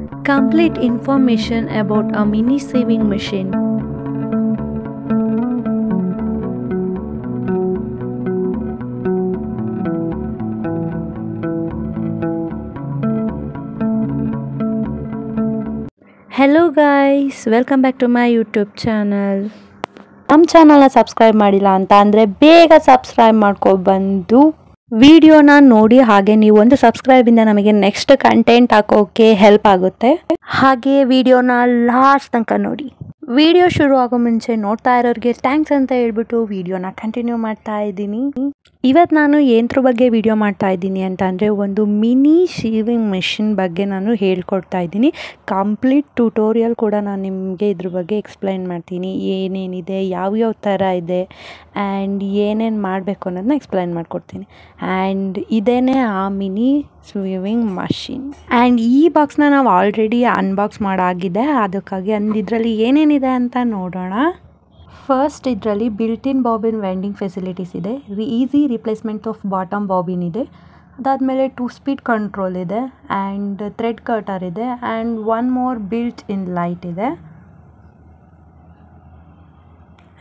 Complete information about a mini sewing machine. Hello guys, welcome back to my YouTube channel. ನಮ್ಮ ಚಾನಲ್ನ subscribe ಮಾಡಿಲ್ಲ ಅಂತ ಅಂದರೆ ಬೇಗ ಸಬ್ಸ್ಕ್ರೈಬ್ ಮಾಡ್ಕೊಬಂದು ವಿಡಿಯೋನ ನೋಡಿ. ಹಾಗೆ ನೀವು ಒಂದು ಸಬ್ಸ್ಕ್ರೈಬಿಂದ ನಮಗೆ ನೆಕ್ಸ್ಟ್ ಕಂಟೆಂಟ್ ಹಾಕೋಕೆ ಹೆಲ್ಪ್ ಆಗುತ್ತೆ. ಹಾಗೆ ವಿಡಿಯೋನ ಲಾಸ್ಟ್ ತನಕ ನೋಡಿ. ವಿಡಿಯೋ ಶುರು ಆಗೋ ಮುಂಚೆ ನೋಡ್ತಾ ಇರೋರಿಗೆ ಥ್ಯಾಂಕ್ಸ್ ಅಂತ ಹೇಳ್ಬಿಟ್ಟು ವಿಡಿಯೋನ ಕಂಟಿನ್ಯೂ ಮಾಡ್ತಾ ಇದ್ದೀನಿ. ಇವತ್ತು ನಾನು ಏನದ್ರ ಬಗ್ಗೆ ವಿಡಿಯೋ ಮಾಡ್ತಾ ಇದ್ದೀನಿ ಅಂತ ಅಂದರೆ ಒಂದು ಮಿನಿ ಶೀವಿಂಗ್ ಮೆಷಿನ್ ಬಗ್ಗೆ ನಾನು ಹೇಳ್ಕೊಡ್ತಾ ಇದ್ದೀನಿ. ಕಂಪ್ಲೀಟ್ ಟ್ಯುಟೋರಿಯಲ್ ಕೂಡ ನಾನು ನಿಮಗೆ ಇದ್ರ ಬಗ್ಗೆ ಎಕ್ಸ್ಪ್ಲೈನ್ ಮಾಡ್ತೀನಿ. ಏನೇನಿದೆ, ಯಾವ್ಯಾವ ಥರ ಇದೆ ಆ್ಯಂಡ್ ಏನೇನು ಮಾಡಬೇಕು ಅನ್ನೋದನ್ನ ಎಕ್ಸ್ಪ್ಲೈನ್ ಮಾಡಿಕೊಡ್ತೀನಿ. ಆ್ಯಂಡ್ ಇದೇನೇ ಆ ಮಿನಿ ಸ್ವಿವಿಂಗ್ ಮಷಿನ್. ಆ್ಯಂಡ್ ಈ ಬಾಕ್ಸ್ನ ನಾವು ಆಲ್ರೆಡಿ ಅನ್ಬಾಕ್ಸ್ ಮಾಡಾಗಿದೆ, ಅದಕ್ಕಾಗಿ ಇದರಲ್ಲಿ ಏನೇನಿದೆ ಅಂತ ನೋಡೋಣ. ಫಸ್ಟ್ ಇದರಲ್ಲಿ ಬಿಲ್ಟ್-ಇನ್ ಬಾಬಿನ್ ವೆಂಡಿಂಗ್ ಫೆಸಿಲಿಟೀಸ್ ಇದೆ. Easy replacement of bottom bobbin ಇದೆ. ಅದಾದಮೇಲೆ 2 ಸ್ಪೀಡ್ ಕಂಟ್ರೋಲ್ ಇದೆ ಆ್ಯಂಡ್ ಥ್ರೆಡ್ ಕಟರ್ ಇದೆ and one more built-in light ಇದೆ.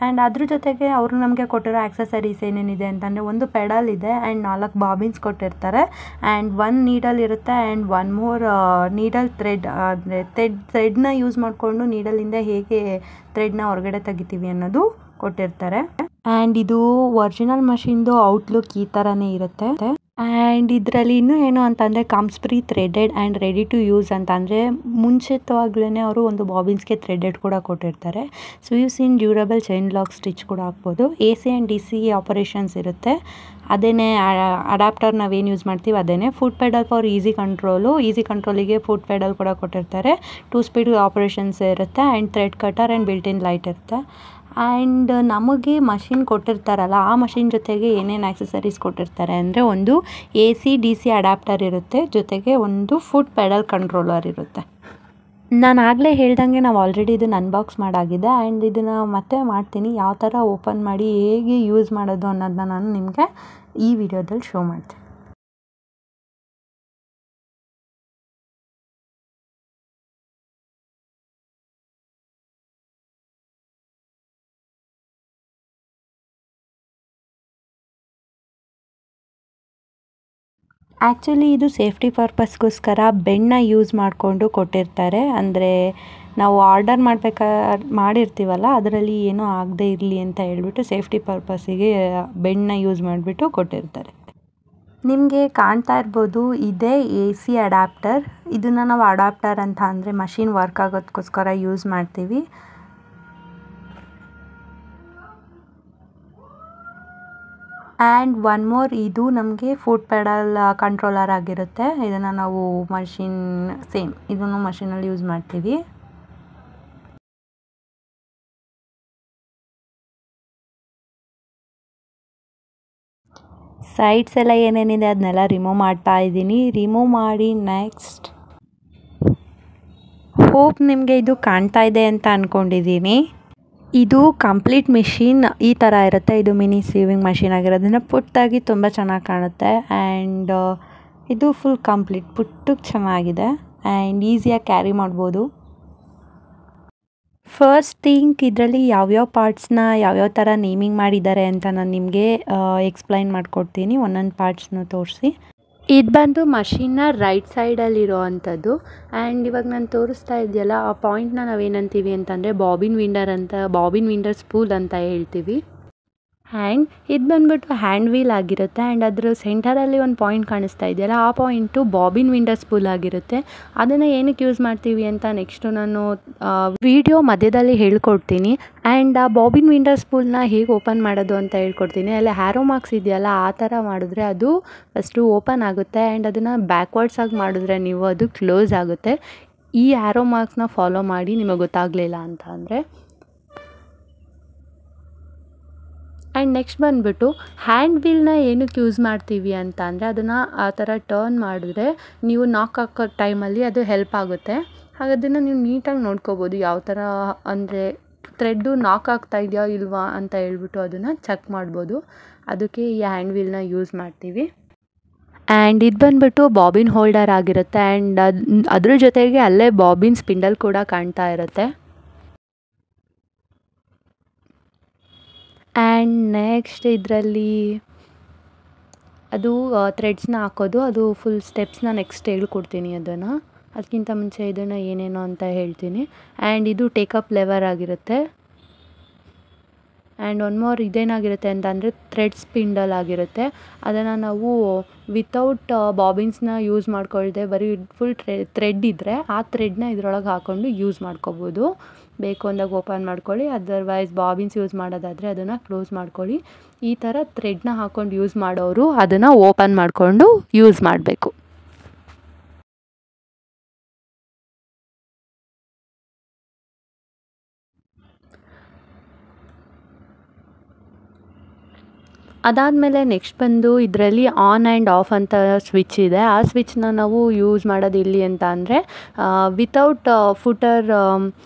ಆ್ಯಂಡ್ ಅದ್ರ ಜೊತೆಗೆ ಅವರು ನಮಗೆ ಕೊಟ್ಟಿರೋ ಆಕ್ಸೆಸರೀಸ್ ಏನೇನಿದೆ ಅಂತಂದರೆ ಒಂದು ಪೆಡಲ್ ಇದೆ ಆ್ಯಂಡ್ 4 ಬಾಬಿನ್ಸ್ ಕೊಟ್ಟಿರ್ತಾರೆ ಆ್ಯಂಡ್ 1 ನೀಡಲ್ ಇರುತ್ತೆ and one more needle thread. ಅಂದರೆ ಥ್ರೆಡ್ನ ಯೂಸ್ ಮಾಡಿಕೊಂಡು ನೀಡಲಿಂದ ಹೇಗೆ ಥ್ರೆಡ್ನ ಹೊರಗಡೆ ತೆಗಿತೀವಿ ಅನ್ನೋದು ಕೊಟ್ಟಿರ್ತಾರೆ. ಆ್ಯಂಡ್ ಇದು ಒರಿಜಿನಲ್ ಮಷಿನ್ದು ಔಟ್ಲುಕ್ ಈ ಥರನೇ ಇರುತ್ತೆ. ಆ್ಯಂಡ್ ಇದರಲ್ಲಿ ಇನ್ನೂ ಏನು ಅಂತಂದರೆ comes pre threaded and ready to use ಅಂತ. ಅಂದರೆ ಮುಂಚಿತವಾಗ್ಲೇ ಅವರು ಒಂದು ಬಾಬಿನ್ಸ್ಗೆ ಥ್ರೆಡೆಡ್ ಕೂಡ ಕೊಟ್ಟಿರ್ತಾರೆ. Sews in durable chain lock stitch ಕೂಡ ಹಾಕ್ಬೋದು. AC ಆ್ಯಂಡ್ DC ಆಪರೇಷನ್ಸ್ ಇರುತ್ತೆ. ಅದೇನೇ ಅಡಾಪ್ಟರ್ ನಾವೇನು ಯೂಸ್ ಮಾಡ್ತೀವಿ ಅದೇನೇ. ಫುಟ್ ಪೆಡಲ್ ಫಾರ್ ಈಸಿ ಕಂಟ್ರೋಲಿಗೆ ಫುಟ್ ಪೆಡಲ್ ಕೂಡ ಕೊಟ್ಟಿರ್ತಾರೆ. 2 ಸ್ಪೀಡ್ ಆಪರೇಷನ್ಸ್ ಇರುತ್ತೆ and thread cutter and built in light ಇರುತ್ತೆ. ಆ್ಯಂಡ್ ನಮಗೆ ಮಷಿನ್ ಕೊಟ್ಟಿರ್ತಾರಲ್ಲ, ಆ ಮಷಿನ್ ಜೊತೆಗೆ ಏನೇನು ಆಕ್ಸೆಸರೀಸ್ ಕೊಟ್ಟಿರ್ತಾರೆ ಅಂದರೆ ಒಂದು AC DC ಅಡ್ಯಾಪ್ಟರ್ ಇರುತ್ತೆ, ಜೊತೆಗೆ ಒಂದು ಫುಟ್ ಪೆಡಲ್ ಕಂಟ್ರೋಲರ್ ಇರುತ್ತೆ. ನಾನು ಆಗಲೇ ಹೇಳ್ದಂಗೆ ನಾವು ಆಲ್ರೆಡಿ ಇದನ್ನು ಅನ್ಬಾಕ್ಸ್ ಮಾಡಾಗಿದೆ ಆ್ಯಂಡ್ ಇದನ್ನು ಮತ್ತೆ ಮಾಡ್ತೀನಿ. ಯಾವ ಥರ ಓಪನ್ ಮಾಡಿ ಹೇಗೆ ಯೂಸ್ ಮಾಡೋದು ಅನ್ನೋದನ್ನ ನಾನು ನಿಮಗೆ ಈ ವಿಡಿಯೋದಲ್ಲಿ ಶೋ ಮಾಡ್ತೀನಿ. ಆ್ಯಕ್ಚುಲಿ ಇದು ಸೇಫ್ಟಿ ಪರ್ಪಸ್ಗೋಸ್ಕರ ಬೆಂಡ್ನ ಯೂಸ್ ಮಾಡಿಕೊಂಡು ಕೊಟ್ಟಿರ್ತಾರೆ. ಅಂದರೆ ನಾವು ಆರ್ಡರ್ ಮಾಡಿರ್ತೀವಲ್ಲ, ಅದರಲ್ಲಿ ಏನೂ ಆಗದೆ ಇರಲಿ ಅಂತ ಹೇಳ್ಬಿಟ್ಟು ಸೇಫ್ಟಿ ಪರ್ಪಸ್ಸಿಗೆ ಬೆಂಡ್ನ ಯೂಸ್ ಮಾಡಿಬಿಟ್ಟು ಕೊಟ್ಟಿರ್ತಾರೆ. ನಿಮಗೆ ಕಾಣ್ತಾ ಇರ್ಬೋದು, ಇದೇ AC ಅಡ್ಯಾಪ್ಟರ್. ಇದನ್ನು ನಾವು ಅಡಾಪ್ಟರ್ ಅಂತ ಅಂದರೆ ಮಷಿನ್ ವರ್ಕ್ ಆಗೋದಕ್ಕೋಸ್ಕರ ಯೂಸ್ ಮಾಡ್ತೀವಿ. ಆ್ಯಂಡ್ ಒನ್ ಮೋರ್, ಇದು ನಮಗೆ ಫುಟ್ ಪೆಡಲ್ ಕಂಟ್ರೋಲರ್ ಆಗಿರುತ್ತೆ. ಇದನ್ನು ನಾವು ಇದನ್ನು ಮಷಿನಲ್ಲಿ ಯೂಸ್ ಮಾಡ್ತೀವಿ. ಸೈಡ್ಸ್ ಎಲ್ಲ ಏನೇನಿದೆ ಅದನ್ನೆಲ್ಲ ರಿಮೂವ್ ಮಾಡ್ತಾ ಇದ್ದೀನಿ. ರಿಮೂವ್ ಮಾಡಿ ನೆಕ್ಸ್ಟ್ ಹೋಪ್ ನಿಮಗೆ ಇದು ಕಾಣ್ತಾ ಇದೆ ಅಂತ ಅಂದ್ಕೊಂಡಿದ್ದೀನಿ. ಇದು ಕಂಪ್ಲೀಟ್ ಮಿಷಿನ್ ಈ ಥರ ಇರುತ್ತೆ. ಇದು ಮಿನಿ ಸೀವಿಂಗ್ ಮಷಿನ್ ಆಗಿರೋದ್ರಿಂದ ಪುಟ್ಟಾಗಿ ತುಂಬ ಚೆನ್ನಾಗಿ ಕಾಣುತ್ತೆ. ಆ್ಯಂಡ್ ಇದು ಫುಲ್ ಕಂಪ್ಲೀಟ್ ಪುಟ್ಟಕ್ಕೆ ಚೆನ್ನಾಗಿದೆ ಆ್ಯಂಡ್ ಈಸಿಯಾಗಿ ಕ್ಯಾರಿ ಮಾಡ್ಬೋದು. ಫಸ್ಟ್ ಥಿಂಗ್ ಇದರಲ್ಲಿ ಯಾವ್ಯಾವ ಪಾರ್ಟ್ಸ್ನ ಯಾವ್ಯಾವ ಥರ ನೇಮಿಂಗ್ ಮಾಡಿದ್ದಾರೆ ಅಂತ ನಾನು ನಿಮಗೆ ಎಕ್ಸ್ಪ್ಲೈನ್ ಮಾಡಿಕೊಡ್ತೀನಿ, ಒಂದೊಂದು ಪಾರ್ಟ್ಸ್ನ ತೋರಿಸಿ. ಇದು ಬಂದು ಮಷಿನ್ನ ರೈಟ್ ಸೈಡಲ್ಲಿರೋ ಅಂಥದ್ದು. ಆ್ಯಂಡ್ ಇವಾಗ ನಾನು ತೋರಿಸ್ತಾ ಇದೆಯಲ್ಲ, ಆ ಪಾಯಿಂಟ್ನ ನಾವೇನಂತೀವಿ ಅಂತಂದರೆ ಬಾಬಿನ್ ವಿಂಡರ್ ಸ್ಪೂಲ್ ಅಂತ ಹೇಳ್ತೀವಿ. ಆ್ಯಂಡ್ ಇದು ಬಂದ್ಬಿಟ್ಟು ಹ್ಯಾಂಡ್ ವೀಲ್ ಆಗಿರುತ್ತೆ ಆ್ಯಂಡ್ ಅದ್ರ ಸೆಂಟರಲ್ಲಿ ಒಂದು ಪಾಯಿಂಟ್ ಕಾಣಿಸ್ತಾ ಇದೆಯಲ್ಲ, ಆ ಪಾಯಿಂಟು ಬಾಬಿನ್ ವಿಂಡರ್ ಸ್ಪೂಲ್ ಆಗಿರುತ್ತೆ. ಅದನ್ನು ಏನಕ್ಕೆ ಯೂಸ್ ಮಾಡ್ತೀವಿ ಅಂತ ನೆಕ್ಸ್ಟು ನಾನು ವಿಡಿಯೋ ಮಧ್ಯದಲ್ಲಿ ಹೇಳ್ಕೊಡ್ತೀನಿ. ಆ್ಯಂಡ್ ಆ ಬಾಬಿನ್ ವಿಂಡರ್ ಸ್ಪೂಲ್ನ ಹೇಗೆ ಓಪನ್ ಮಾಡೋದು ಅಂತ ಹೇಳ್ಕೊಡ್ತೀನಿ. ಅಲ್ಲಿ ಹ್ಯಾರೋ ಮಾರ್ಕ್ಸ್ ಇದೆಯಲ್ಲ, ಆ ಥರ ಮಾಡಿದ್ರೆ ಅದು ಫಸ್ಟು ಓಪನ್ ಆಗುತ್ತೆ ಆ್ಯಂಡ್ ಅದನ್ನು ಬ್ಯಾಕ್ವರ್ಡ್ಸಾಗಿ ಮಾಡಿದ್ರೆ ನೀವು ಅದು ಕ್ಲೋಸ್ ಆಗುತ್ತೆ. ಈ ಹ್ಯಾರೋ ಮಾರ್ಕ್ಸ್ನ ಫಾಲೋ ಮಾಡಿ ನಿಮಗೆ ಗೊತ್ತಾಗಲಿಲ್ಲ ಅಂತ ಅಂದರೆ. ಆ್ಯಂಡ್ ನೆಕ್ಸ್ಟ್ ಬಂದುಬಿಟ್ಟು ಹ್ಯಾಂಡ್ ವೀಲ್ನ ಏನಕ್ಕೆ ಯೂಸ್ ಮಾಡ್ತೀವಿ ಅಂತ ಅಂದರೆ, ಅದನ್ನು ಆ ಥರ ಟರ್ನ್ ಮಾಡಿದ್ರೆ ನೀವು ನಾಕ್ ಹಾಕೋ ಟೈಮಲ್ಲಿ ಅದು ಹೆಲ್ಪ್ ಆಗುತ್ತೆ. ಹಾಗೆ ಅದನ್ನು ನೀವು ನೀಟಾಗಿ ನೋಡ್ಕೋಬೋದು, ಯಾವ ಥರ ಅಂದರೆ ಥ್ರೆಡ್ಡು ನಾಕ್ ಆಗ್ತಾ ಇದೆಯಾ ಇಲ್ವಾ ಅಂತ ಹೇಳ್ಬಿಟ್ಟು ಅದನ್ನು ಚೆಕ್ ಮಾಡ್ಬೋದು. ಅದಕ್ಕೆ ಈ ಹ್ಯಾಂಡ್ ವೀಲ್ನ ಯೂಸ್ ಮಾಡ್ತೀವಿ. ಆ್ಯಂಡ್ ಇದು ಬಂದುಬಿಟ್ಟು ಬಾಬಿನ್ ಹೋಲ್ಡರ್ ಆಗಿರುತ್ತೆ. ಆ್ಯಂಡ್ ಅದ್ರ ಜೊತೆಗೆ ಅಲ್ಲೇ ಬಾಬಿನ್ ಸ್ಪಿಂಡಲ್ ಕೂಡ ಕಾಣ್ತಾ ಇರುತ್ತೆ. ಆ್ಯಂಡ್ ನೆಕ್ಸ್ಟ್ ಇದರಲ್ಲಿ ಅದು ಥ್ರೆಡ್ಸ್ನ ಹಾಕೋದು, ಅದು ಫುಲ್ ಸ್ಟೆಪ್ಸ್ನ ನೆಕ್ಸ್ಟ್ ಹೇಳ್ಕೊಡ್ತೀನಿ. ಅದಕ್ಕಿಂತ ಮುಂಚೆ ಇದನ್ನು ಏನೇನೋ ಅಂತ ಹೇಳ್ತೀನಿ. ಆ್ಯಂಡ್ ಇದು ಟೇಕಪ್ ಲೆವರ್ ಆಗಿರುತ್ತೆ. ಆ್ಯಂಡ್ ಒನ್ ಮೋರ್ ಇದೇನಾಗಿರುತ್ತೆ ಅಂತಂದರೆ ಥ್ರೆಡ್ ಸ್ಪಿಂಡಲ್ ಆಗಿರುತ್ತೆ. ಅದನ್ನು ನಾವು ವಿತೌಟ್ ಬಾಬಿನ್ಸ್ನ ಯೂಸ್ ಮಾಡ್ಕೊಳ್ದೆ ಬರೀ ಫುಲ್ ಥ್ರೆಡ್ ಇದ್ದರೆ ಆ ಥ್ರೆಡ್ನ ಇದ್ರೊಳಗೆ ಹಾಕ್ಕೊಂಡು ಯೂಸ್ ಮಾಡ್ಕೋಬೋದು. ಬೇಕು ಅಂದಾಗ ಓಪನ್ ಮಾಡ್ಕೊಳ್ಳಿ, ಅದರ್ವೈಸ್ ಬಾಬಿನ್ಸ್ ಯೂಸ್ ಮಾಡೋದಾದರೆ ಅದನ್ನು ಕ್ಲೋಸ್ ಮಾಡ್ಕೊಳ್ಳಿ. ಈ ಥರ ಥ್ರೆಡ್ನ ಹಾಕ್ಕೊಂಡು ಯೂಸ್ ಮಾಡೋರು ಅದನ್ನು ಓಪನ್ ಮಾಡಿಕೊಂಡು ಯೂಸ್ ಮಾಡಬೇಕು. ಅದಾದಮೇಲೆ ನೆಕ್ಸ್ಟ್ ಬಂದು ಇದರಲ್ಲಿ ಆನ್ ಆ್ಯಂಡ್ ಆಫ್ ಅಂತ ಸ್ವಿಚ್ ಇದೆ. ಆ ಸ್ವಿಚ್ನ ನಾವು ಯೂಸ್ ಮಾಡೋದು ಇಲ್ಲಿ ಅಂತ ಅಂದರೆ ವಿತೌಟ್ ಫುಟರ್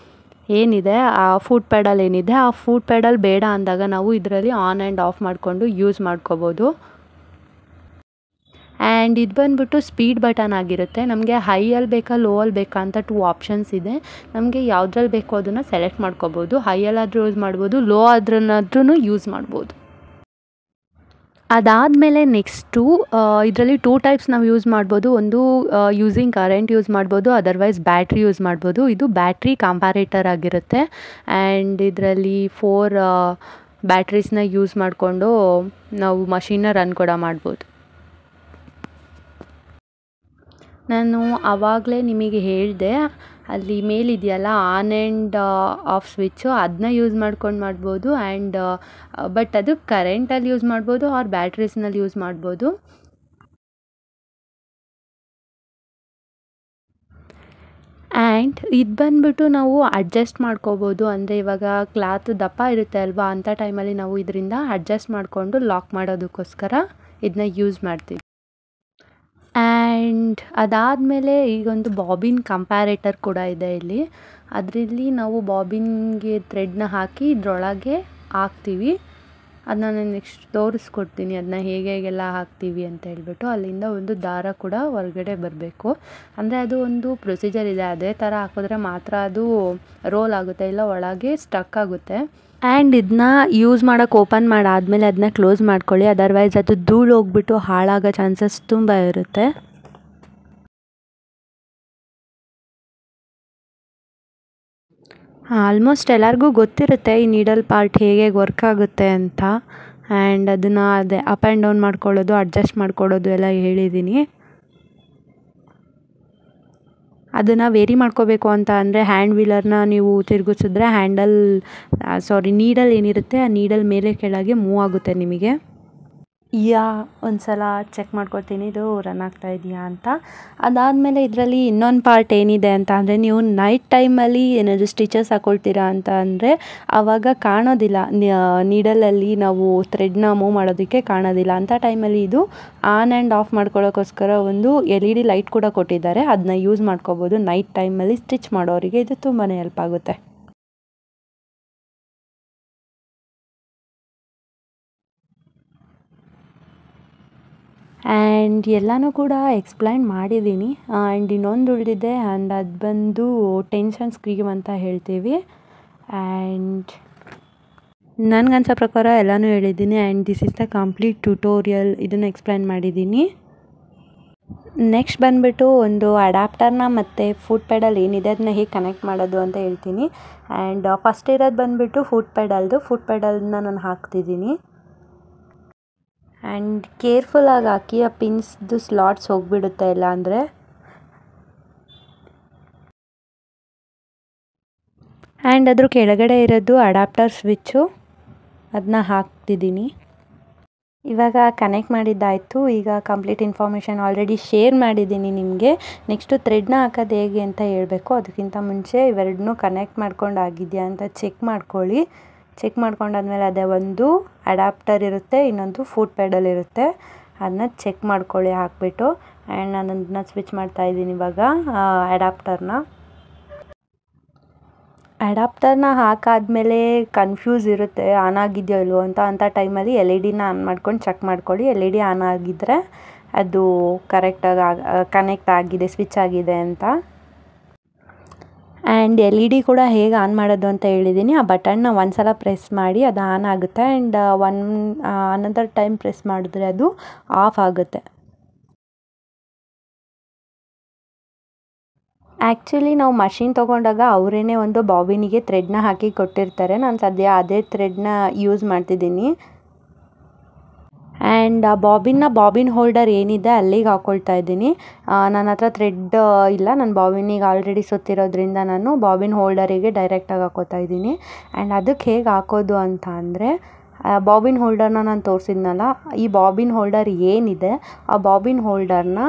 ಏನಿದೆ, ಆ ಫುಟ್ ಪೆಡಲ್ ಏನಿದೆ, ಆ ಫುಟ್ ಪೆಡಲ್ ಬೇಡ ಅಂದಾಗ ನಾವು ಇದರಲ್ಲಿ ಆನ್ ಆ್ಯಂಡ್ ಆಫ್ ಮಾಡಿಕೊಂಡು ಯೂಸ್ ಮಾಡ್ಕೋಬೋದು. ಆ್ಯಂಡ್ ಇದು ಬಂದುಬಿಟ್ಟು ಸ್ಪೀಡ್ ಬಟನ್ ಆಗಿರುತ್ತೆ. ನಮಗೆ ಹೈಯಲ್ಲಿ ಬೇಕಾ ಲೋವಲ್ಲಿ ಬೇಕಾ ಅಂತ 2 ಆಪ್ಷನ್ಸ್ ಇದೆ. ನಮಗೆ ಯಾವುದ್ರಲ್ಲಿ ಬೇಕೋ ಅದನ್ನು ಸೆಲೆಕ್ಟ್ ಮಾಡ್ಕೋಬೋದು. ಹೈಯಲ್ಲಾದರೂ ಯೂಸ್ ಮಾಡ್ಬೋದು, ಲೋ ಆದ್ರೂ ಯೂಸ್ ಮಾಡ್ಬೋದು. ಅದಾದಮೇಲೆ ನೆಕ್ಸ್ಟು ಇದರಲ್ಲಿ 2 ಟೈಪ್ಸ್ ನಾವು ಯೂಸ್ ಮಾಡ್ಬೋದು. ಒಂದು ಯೂಸಿಂಗ್ ಕರೆಂಟ್ ಯೂಸ್ ಮಾಡ್ಬೋದು, ಅದರ್ವೈಸ್ ಬ್ಯಾಟ್ರಿ ಯೂಸ್ ಮಾಡ್ಬೋದು. ಇದು ಬ್ಯಾಟ್ರಿ ಕಂಪ್ಯಾರೇಟರ್ ಆಗಿರುತ್ತೆ. ಆ್ಯಂಡ್ ಇದರಲ್ಲಿ 4 ಬ್ಯಾಟ್ರೀಸ್ನ ಯೂಸ್ ಮಾಡಿಕೊಂಡು ನಾವು ಮಷೀನ್ನ ರನ್ ಕೂಡ ಮಾಡ್ಬೋದು. ನಾನು ಆವಾಗಲೇ ನಿಮಗೆ ಹೇಳಿದೆ, ಅಲ್ಲಿ ಮೇಲಿದೆಯಲ್ಲ ಆನ್ ಆ್ಯಂಡ್ ಆಫ್ ಸ್ವಿಚ್ಚು, ಅದನ್ನ ಯೂಸ್ ಮಾಡ್ಕೊಂಡು ಮಾಡ್ಬೋದು. ಆ್ಯಂಡ್ ಬಟ್ ಅದು ಕರೆಂಟಲ್ಲಿ ಯೂಸ್ ಮಾಡ್ಬೋದು ಆರ್ ಬ್ಯಾಟ್ರೀಸ್ನಲ್ಲಿ ಯೂಸ್ ಮಾಡ್ಬೋದು. ಆ್ಯಂಡ್ ಇದು ಬಂದುಬಿಟ್ಟು ನಾವು ಅಡ್ಜಸ್ಟ್ ಮಾಡ್ಕೋಬೋದು. ಅಂದರೆ ಇವಾಗ ಕ್ಲಾತ್ ದಪ್ಪ ಇರುತ್ತೆ ಅಲ್ವಾ, ಅಂಥ ಟೈಮಲ್ಲಿ ನಾವು ಇದರಿಂದ ಅಡ್ಜಸ್ಟ್ ಮಾಡಿಕೊಂಡು ಲಾಕ್ ಮಾಡೋದಕ್ಕೋಸ್ಕರ ಇದನ್ನ ಯೂಸ್ ಮಾಡ್ತೀವಿ. ಆ್ಯಂಡ್ ಅದಾದಮೇಲೆ ಈಗೊಂದು ಬಾಬಿನ್ ಕಂಪ್ಯಾರೇಟರ್ ಕೂಡ ಇದೆ ಇಲ್ಲಿ. ಅದರಲ್ಲಿ ನಾವು ಬಾಬಿನ್ಗೆ ಥ್ರೆಡ್ನ ಹಾಕಿ ಇದರೊಳಗೆ ಹಾಕ್ತೀವಿ. ಅದನ್ನ ನಾನು ನೆಕ್ಸ್ಟ್ ತೋರಿಸ್ಕೊಡ್ತೀನಿ, ಅದನ್ನ ಹೇಗೆಲ್ಲ ಹಾಕ್ತೀವಿ ಅಂತ ಹೇಳ್ಬಿಟ್ಟು. ಅಲ್ಲಿಂದ ಒಂದು ದಾರ ಕೂಡ ಹೊರಗಡೆ ಬರಬೇಕು. ಅಂದರೆ ಅದು ಒಂದು ಪ್ರೊಸೀಜರ್ ಇದೆ, ಅದೇ ಥರ ಹಾಕಿದ್ರೆ ಮಾತ್ರ ಅದು ರೋಲ್ ಆಗುತ್ತೆ, ಇಲ್ಲ ಒಳಗೆ ಸ್ಟಕ್ ಆಗುತ್ತೆ. ಆ್ಯಂಡ್ ಇದನ್ನ ಯೂಸ್ ಮಾಡೋಕ್ಕೆ ಓಪನ್ ಮಾಡಾದಮೇಲೆ ಅದನ್ನ ಕ್ಲೋಸ್ ಮಾಡ್ಕೊಳ್ಳಿ, ಅದರ್ವೈಸ್ ಅದು ಧೂಳು ಹೋಗ್ಬಿಟ್ಟು ಹಾಳಾಗೋ ಚಾನ್ಸಸ್ ತುಂಬ ಇರುತ್ತೆ. ಆಲ್ಮೋಸ್ಟ್ ಎಲ್ಲರಿಗೂ ಗೊತ್ತಿರುತ್ತೆ ಈ ನೀಡಲ್ ಪಾರ್ಟ್ ಹೇಗೆ ವರ್ಕ್ ಆಗುತ್ತೆ ಅಂತ. ಆ್ಯಂಡ್ ಅದನ್ನು ಅದೇ ಅಪ್ ಆ್ಯಂಡ್ ಡೌನ್ ಮಾಡ್ಕೊಳ್ಳೋದು, ಅಡ್ಜಸ್ಟ್ ಮಾಡ್ಕೊಳ್ಳೋದು ಎಲ್ಲ ಹೇಳಿದ್ದೀನಿ. ಅದನ್ನು ವೇರಿ ಮಾಡ್ಕೋಬೇಕು ಅಂತ ಅಂದರೆ ಹ್ಯಾಂಡ್ ವೀಲರ್ನ ನೀವು ತಿರುಗಿಸಿದ್ರೆ ನೀಡಲ್ ಏನಿರುತ್ತೆ ಆ ನೀಡಲ್ ಮೇಲೆ ಕೆಳಗೆ ಮೂವ್ ಆಗುತ್ತೆ ನಿಮಗೆ. ಒಂದು ಸಲ ಚೆಕ್ ಮಾಡ್ಕೊಳ್ತೀನಿ ಇದು ರನ್ ಆಗ್ತಾ ಇದೆಯಾ ಅಂತ. ಅದಾದಮೇಲೆ ಇದರಲ್ಲಿ ಇನ್ನೊಂದು ಪಾರ್ಟ್ ಏನಿದೆ ಅಂತ ಅಂದರೆ, ನೀವು ನೈಟ್ ಟೈಮಲ್ಲಿ ಏನಾದರೂ ಸ್ಟಿಚಸ್ ಹಾಕ್ಕೊಳ್ತೀರಾ ಅಂತ ಅಂದರೆ ಆವಾಗ ಕಾಣೋದಿಲ್ಲ, ನೀಡಲಲ್ಲಿ ನಾವು ಥ್ರೆಡ್ನ ಮೂವ್ ಮಾಡೋದಕ್ಕೆ ಕಾಣೋದಿಲ್ಲ. ಅಂಥ ಟೈಮಲ್ಲಿ ಇದು ಆನ್ ಆ್ಯಂಡ್ ಆಫ್ ಮಾಡ್ಕೊಳ್ಳೋಕ್ಕೋಸ್ಕರ ಒಂದು LED ಲೈಟ್ ಕೂಡ ಕೊಟ್ಟಿದ್ದಾರೆ. ಅದನ್ನ ಯೂಸ್ ಮಾಡ್ಕೋಬೋದು. ನೈಟ್ ಟೈಮಲ್ಲಿ ಸ್ಟಿಚ್ ಮಾಡೋರಿಗೆ ಇದು ತುಂಬಾ ಹೆಲ್ಪ್ ಆಗುತ್ತೆ. ಆ್ಯಂಡ್ ಎಲ್ಲನೂ ಕೂಡ ಎಕ್ಸ್ಪ್ಲೈನ್ ಮಾಡಿದ್ದೀನಿ. ಆ್ಯಂಡ್ ಇನ್ನೊಂದು ಉಳಿದಿದೆ, ಆ್ಯಂಡ್ ಅದು ಬಂದು ಟೆನ್ಷನ್ ಸ್ಕ್ರೀವ್ ಅಂತ ಹೇಳ್ತೀವಿ. ಆ್ಯಂಡ್ ನನಗನ್ಸೋ ಪ್ರಕಾರ ಎಲ್ಲನೂ ಹೇಳಿದ್ದೀನಿ. And this is the complete tutorial, ಇದನ್ನು ಎಕ್ಸ್ಪ್ಲೈನ್ ಮಾಡಿದ್ದೀನಿ. ನೆಕ್ಸ್ಟ್ ಬಂದುಬಿಟ್ಟು ಒಂದು ಅಡ್ಯಾಪ್ಟರ್ನ ಮತ್ತು ಫುಟ್ ಪೆಡಲ್ ಏನಿದೆ ಅದನ್ನ ಹೇಗೆ ಕನೆಕ್ಟ್ ಮಾಡೋದು ಅಂತ ಹೇಳ್ತೀನಿ. ಆ್ಯಂಡ್ ಫಸ್ಟ್ ಇರೋದು ಬಂದುಬಿಟ್ಟು ಫುಟ್ ಪೆಡಲ್ನ ನಾನು ಹಾಕ್ತಿದ್ದೀನಿ. ಆ್ಯಂಡ್ ಕೇರ್ಫುಲ್ಲಾಗಿ ಹಾಕಿ, ಆ ಪಿನ್ಸ್ದು ಸ್ಲಾಟ್ಸ್ ಹೋಗಿಬಿಡುತ್ತೆ ಇಲ್ಲ ಅಂದರೆ. ಆ್ಯಂಡ್ ಅದ್ರ ಕೆಳಗಡೆ ಇರೋದು ಅಡ್ಯಾಪ್ಟರ್ ಸ್ವಿಚ್ಚು, ಅದನ್ನ ಹಾಕ್ತಿದ್ದೀನಿ. ಇವಾಗ ಕನೆಕ್ಟ್ ಮಾಡಿದ್ದಾಯಿತು. ಈಗ ಕಂಪ್ಲೀಟ್ ಇನ್ಫಾರ್ಮೇಷನ್ ಆಲ್ರೆಡಿ ಶೇರ್ ಮಾಡಿದ್ದೀನಿ ನಿಮಗೆ. ನೆಕ್ಸ್ಟು ಥ್ರೆಡ್ನ ಹಾಕೋದು ಹೇಗೆ ಅಂತ ಹೇಳಬೇಕು. ಅದಕ್ಕಿಂತ ಮುಂಚೆ ಇವೆರಡನ್ನೂ ಕನೆಕ್ಟ್ ಮಾಡ್ಕೊಂಡು ಆಗಿದೆಯಾ ಅಂತ ಚೆಕ್ ಮಾಡ್ಕೊಳ್ಳಿ. ಚೆಕ್ ಮಾಡ್ಕೊಂಡಾದ್ಮೇಲೆ ಅದೇ ಒಂದು ಅಡ್ಯಾಪ್ಟರ್ ಇರುತ್ತೆ, ಇನ್ನೊಂದು ಫುಟ್ ಪೆಡಲ್ ಇರುತ್ತೆ, ಅದನ್ನ ಚೆಕ್ ಮಾಡ್ಕೊಳ್ಳಿ ಹಾಕ್ಬಿಟ್ಟು. ಆ್ಯಂಡ್ ನಾನು ಅದನ್ನ ಸ್ವಿಚ್ ಮಾಡ್ತಾಯಿದ್ದೀನಿ ಇವಾಗ ಅಡ್ಯಾಪ್ಟರ್ನ ಹಾಕಾದ್ಮೇಲೆ ಕನ್ಫ್ಯೂಸ್ ಇರುತ್ತೆ ಆನ್ ಆಗಿದೆಯೋ ಇಲ್ವೋ ಅಂತ. ಅಂಥ ಟೈಮಲ್ಲಿ LED ಆನ್ ಮಾಡ್ಕೊಂಡು ಚೆಕ್ ಮಾಡ್ಕೊಳ್ಳಿ. LED ಆನ್ ಆಗಿದ್ದರೆ ಅದು ಕರೆಕ್ಟಾಗಿ ಕನೆಕ್ಟ್ ಆಗಿದೆ, ಸ್ವಿಚ್ ಆಗಿದೆ ಅಂತ. ಆ್ಯಂಡ್ LED ಕೂಡ ಹೇಗೆ ಆನ್ ಮಾಡೋದು ಅಂತ ಹೇಳಿದ್ದೀನಿ. ಆ ಬಟನ್ನ ಒಂದು ಸಲ ಪ್ರೆಸ್ ಮಾಡಿ ಅದು ಆನ್ ಆಗುತ್ತೆ, ಆ್ಯಂಡ್ ಅನದರ್ ಟೈಮ್ ಪ್ರೆಸ್ ಮಾಡಿದ್ರೆ ಅದು ಆಫ್ ಆಗುತ್ತೆ. ಆ್ಯಕ್ಚುಲಿ ನಾವು ಮಷಿನ್ ತೊಗೊಂಡಾಗ ಅವರೇ ಒಂದು ಬಾಬಿನಿಗೆ ಥ್ರೆಡ್ನ ಹಾಕಿ ಕೊಟ್ಟಿರ್ತಾರೆ. ನಾನು ಸದ್ಯ ಅದೇ ಥ್ರೆಡ್ನ ಯೂಸ್ ಮಾಡ್ತಿದ್ದೀನಿ. ಆ್ಯಂಡ್ ಆ ಬಾಬಿನ್ ಹೋಲ್ಡರ್ ಏನಿದೆ ಅಲ್ಲಿಗೆ ಹಾಕ್ಕೊಳ್ತಾ ಇದ್ದೀನಿ. ನನ್ನ ಹತ್ರ ಥ್ರೆಡ್ ಇಲ್ಲ, ನಾನು ಬಾಬಿನಿಗೆ ಆಲ್ರೆಡಿ ಸುತ್ತಿರೋದ್ರಿಂದ ನಾನು ಬಾಬಿನ್ ಹೋಲ್ಡರಿಗೆ ಡೈರೆಕ್ಟಾಗಿ ಹಾಕೋತಾ ಇದ್ದೀನಿ. ಆ್ಯಂಡ್ ಅದಕ್ಕೆ ಹೇಗೆ ಹಾಕೋದು ಅಂತ ಅಂದರೆ, ಬಾಬಿನ್ ಹೋಲ್ಡರ್ನ ನಾನು ತೋರಿಸಿದ್ನಲ್ಲ, ಈ ಬಾಬಿನ್ ಹೋಲ್ಡರ್ ಏನಿದೆ ಆ ಬಾಬಿನ್ ಹೋಲ್ಡರ್ನ